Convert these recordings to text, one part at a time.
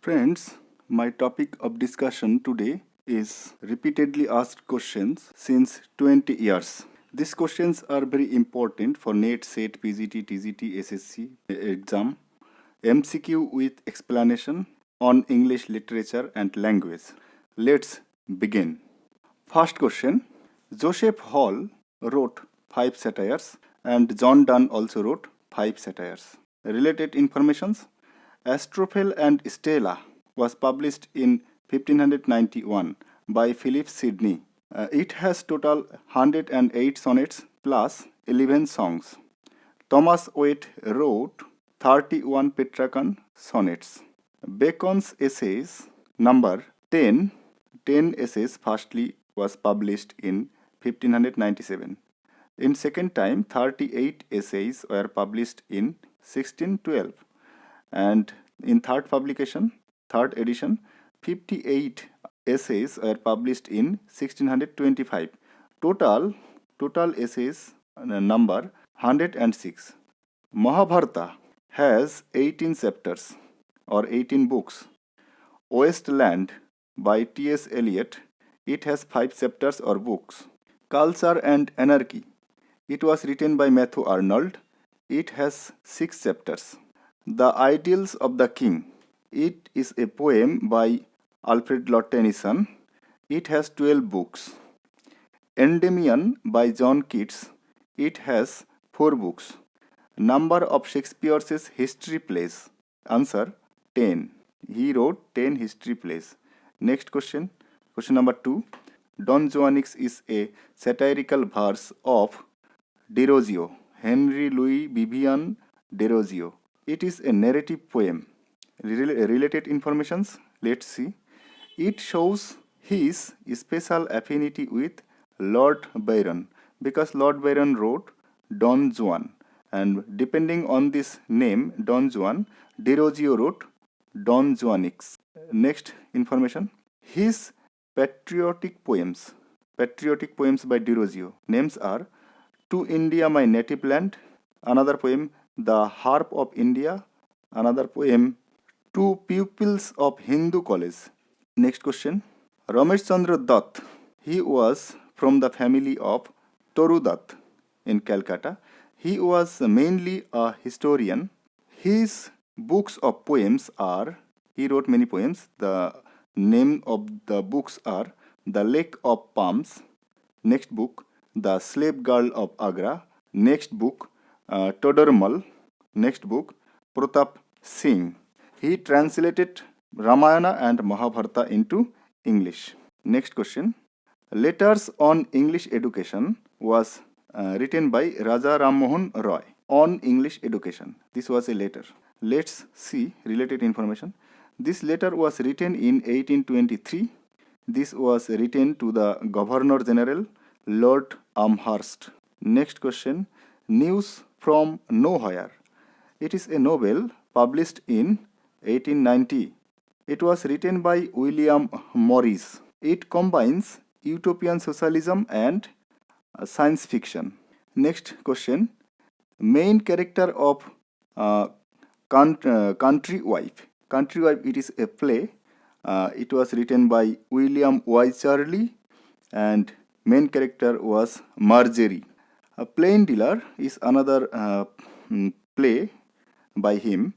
Friends, my topic of discussion today is repeatedly asked questions since 20 years. These questions are very important for NET, SET, PGT, TGT, SSC exam, MCQ with explanation on English literature and language. Let's begin. First question. Joseph Hall wrote 5 satires and John Donne also wrote 5 satires. Related informations. Astrophel and Stella was published in 1591 by Philip Sidney. It has total 108 sonnets plus 11 songs. Thomas Waite wrote 31 Petrarchan sonnets. Bacon's essays number 10 essays firstly was published in 1597. In second time 38 essays were published in 1612. And in third edition, 58 essays were published in 1625. Total essays number 106. Mahabharata has 18 chapters or 18 books. Wasteland by T.S. Eliot, it has 5 chapters or books. Culture and Anarchy, it was written by Matthew Arnold. It has 6 chapters. The Idylls of the King, it is a poem by Alfred Lord Tennyson. It has 12 books. Endymion by John Keats, it has 4 books. Number of Shakespeare's history plays, answer 10. He wrote 10 history plays. Next question, question number 2. Don Juanix is a satirical verse of Derozio, Henry Louis Vivian Derozio. It is a narrative poem. Related informations, let's see. It shows his special affinity with Lord Byron because Lord Byron wrote Don Juan, and depending on this name Don Juan, Derozio wrote Don Juanix. Next information, his patriotic poems by Derozio names are To India My Native Land, another poem The Harp of India, another poem To Pupils of Hindu College. Next question, Ramesh Chandra Dutt, he was from the family of Toru Dutt in Calcutta. He was mainly a historian. His books of poems are, he wrote many poems. The name of the books are The Lake of Palms. Next book, The Slave Girl of Agra. Next book, Todarmal. Next book, Pratap Singh. He translated Ramayana and Mahabharata into English. Next question, Letters on English Education was written by Raja Ram Mohan Roy on English education. This was a letter. Let's see related information. This letter was written in 1823. This was written to the Governor General Lord Amherst. Next question, News from Nowhere. It is a novel published in 1890. It was written by William Morris. It combines utopian socialism and science fiction. Next question, main character of Country Wife. Country Wife, it is a play. It was written by William Wycherley and main character was Marjorie. A Plain Dealer is another play by him.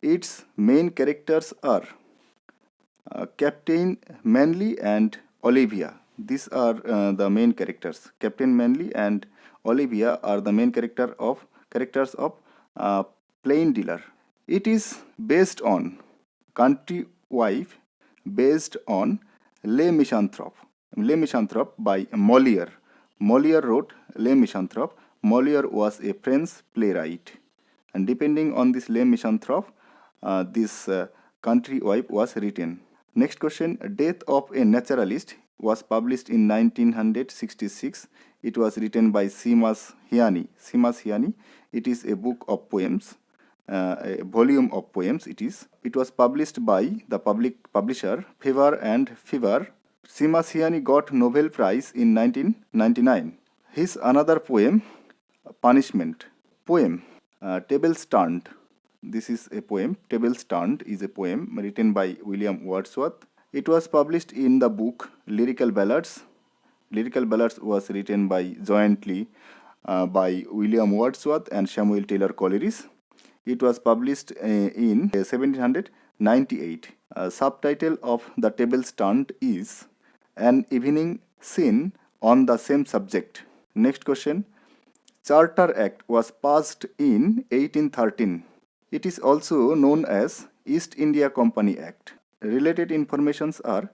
Its main characters are Captain Manly and Olivia. These are the main characters. Captain Manly and Olivia are the main characters of Plain Dealer. It is based on Country Wife, based on Les Misanthropes by Molière. Molière wrote Les Misanthropes. Molière was a French playwright, and depending on this Les Misanthropes, this Country Wife was written. Next question, Death of a Naturalist was published in 1966. It was written by Seamus Heaney. It is a book of poems, a volume of poems. It was published by the publisher Fever and Fever. Seamus Heaney got Nobel Prize in 1999. His another poem, Punishment. Poem, Tables Turned. This is a poem. Tables Turned is a poem written by William Wordsworth. It was published in the book Lyrical Ballads. Lyrical Ballads was written by jointly by William Wordsworth and Samuel Taylor Coleridge. It was published in 1798. Subtitle of The Tables Turned is An Evening Scene on the Same Subject. Next question. Charter Act was passed in 1813. It is also known as East India Company Act. Related informations are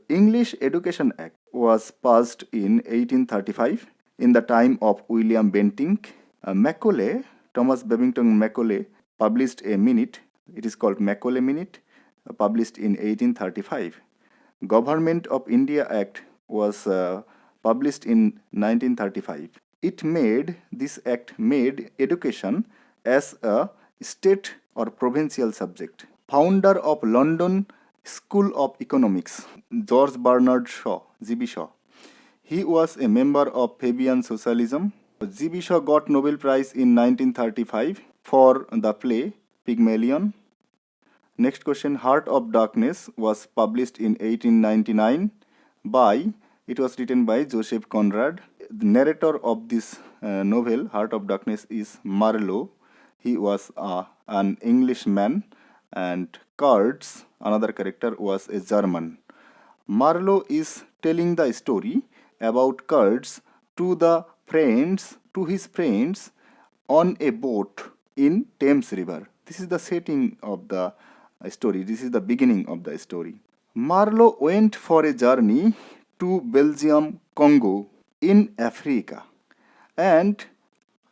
English Education Act was passed in 1835 in the time of William Bentinck. Macaulay, Thomas Babington Macaulay, published a minute. It is called Macaulay Minute, published in 1835. Government of India Act was published in 1935. This act made education as a state or provincial subject. Founder of London School of Economics, George Bernard Shaw, G.B. Shaw. He was a member of Fabian Socialism. G.B. Shaw got Nobel Prize in 1935 for the play Pygmalion. Next question. Heart of Darkness was published in 1899 it was written by Joseph Conrad. The narrator of this novel, Heart of Darkness, is Marlowe. He was an Englishman, and Kurtz, another character, was a German. Marlowe is telling the story about Kurtz to his friends on a boat in Thames River. This is the setting of the story. This is the beginning of the story. Marlowe went for a journey to Belgium, Congo, in Africa, and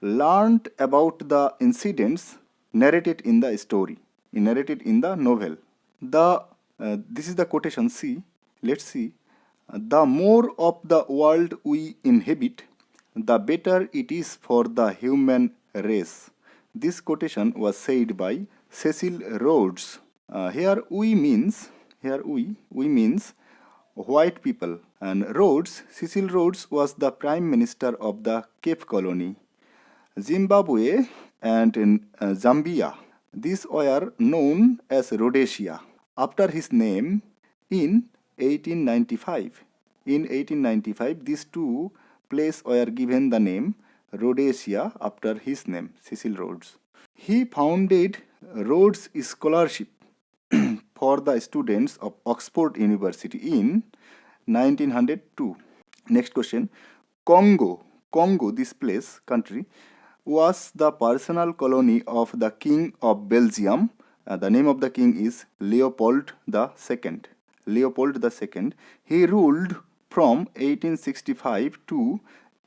learned about the incidents narrated in the story, narrated in the novel. This is the quotation. See, let's see. The more of the world we inhabit, the better it is for the human race. This quotation was said by Cecil Rhodes. Here we means white people. And Cecil Rhodes was the Prime Minister of the Cape Colony. Zimbabwe and Zambia, these were known as Rhodesia after his name in 1895. In 1895, these two places were given the name Rhodesia after his name, Cecil Rhodes. He founded Rhodes Scholarship for the students of Oxford University in 1902. Next question. Congo, this place, country, was the personal colony of the King of Belgium. The name of the king is Leopold II. He ruled from 1865 to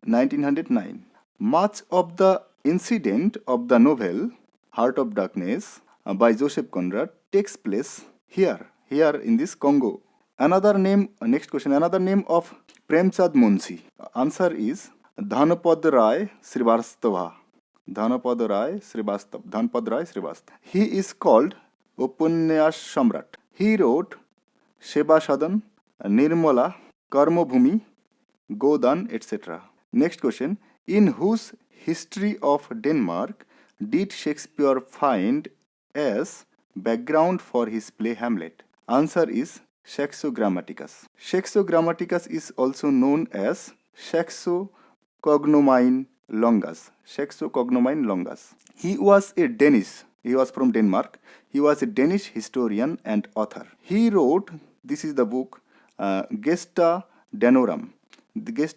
1909. Much of the incident of the novel Heart of Darkness by Joseph Conrad takes place here in this Congo. Next question, another name of Premchand Munshi. Answer is Dhanpad Rai Srivastava. He is called Upanyas Samrat. He wrote Sheba Sadan, Nirmala, Karma Bhumi, Godan, etc. Next question. In whose history of Denmark did Shakespeare find as background for his play Hamlet? Answer is Saxo Grammaticus. Saxo Grammaticus is also known as Saxo Cognomen Longus. He was from Denmark. He was a Danish historian and author. He wrote, this is the book, Gesta Danorum. This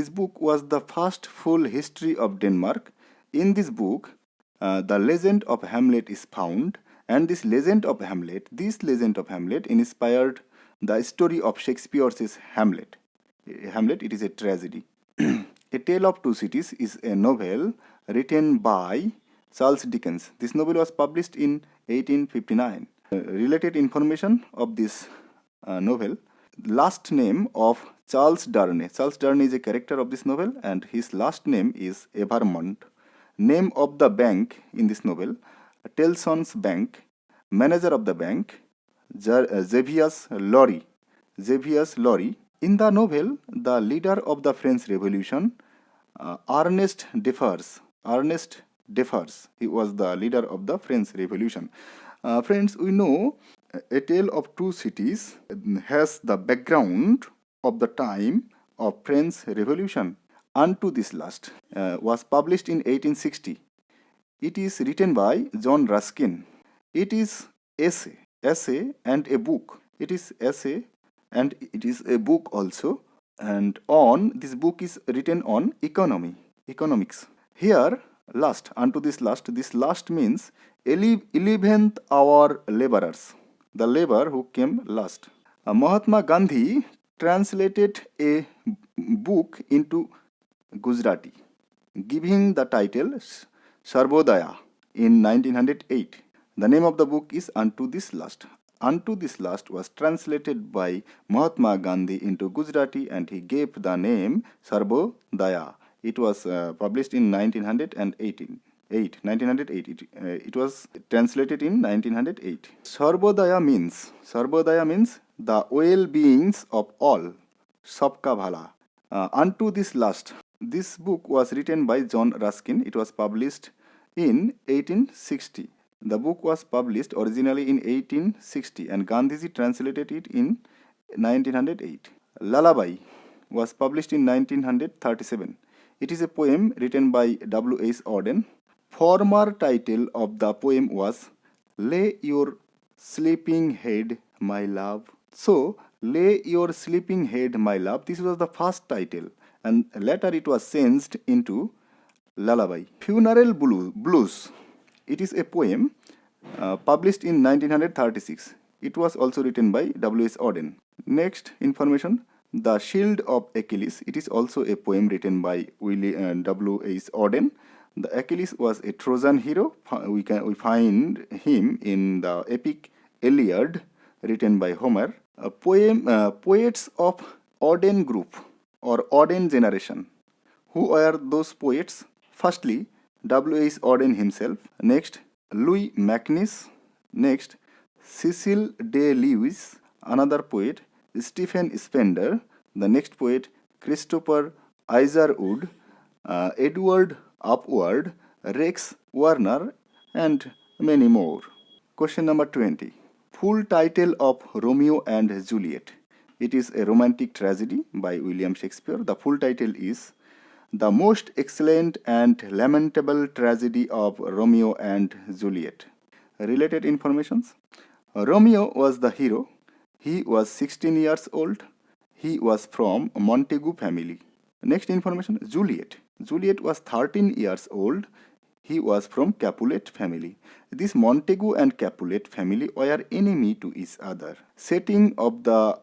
book was the first full history of Denmark. In this book, the legend of Hamlet is found, and this legend of Hamlet inspired the story of Shakespeare's Hamlet. It is a tragedy. A Tale of Two Cities is a novel written by Charles Dickens. This novel was published in 1859. Related information of this novel. Last name of Charles Darnay. Charles Darnay is a character of this novel, and his last name is Evermond. Name of the bank in this novel, Tellson's Bank. Manager of the bank, Xavier Laurie. In the novel, the leader of the French Revolution, Ernest Defarge. He was the leader of the French Revolution. Friends, we know A Tale of Two Cities has the background of the time of French Revolution. Unto This Last was published in 1860. It is written by John Ruskin. It is essay and a book. It is essay and it is a book also. And on this book is written on economics. Here, last, unto this last means 11th hour laborers, the labor who came last. Mahatma Gandhi translated a book into Gujarati, giving the title Sarvodaya in 1908. The name of the book is Unto This Last. Unto This Last was translated by Mahatma Gandhi into Gujarati and he gave the name Sarvodaya. It was published in 1918. 1908. It was translated in 1908. Sarvodaya means the well-beings of all. Sabka bhala. Unto This Last. This book was written by John Ruskin. It was published in 1860. The book was published originally in 1860 and Gandhiji translated it in 1908. Lullaby was published in 1937. It is a poem written by W.H. Auden. Former title of the poem was Lay Your Sleeping Head, My Love. So, Lay Your Sleeping Head, My Love. This was the first title and later it was changed into Lullaby. Funeral Blues. It is a poem published in 1936. It was also written by W.H. Auden. Next information, The Shield of Achilles. It is also a poem written by W.H. Auden. The Achilles was a Trojan hero. We find him in the epic Iliad written by Homer. A poem, poets of Auden group or Auden generation. Who are those poets? Firstly, W.H. Auden himself. Next, Louis Macnish. Next, Cecil Day Lewis, another poet. Stephen Spender. The next poet, Christopher Isherwood, Edward Upward, Rex Warner, and many more. Question number 20. Full title of Romeo and Juliet. It is a romantic tragedy by William Shakespeare. The full title is The Most Excellent and Lamentable Tragedy of Romeo and Juliet. Related informations. Romeo was the hero. He was 16 years old. He was from Montagu family. Next information, Juliet. Juliet was 13 years old. He was from Capulet family. This Montagu and Capulet family were enemy to each other. Setting of the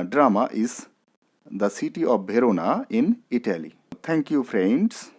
drama is the city of Verona in Italy. Thank you, friends.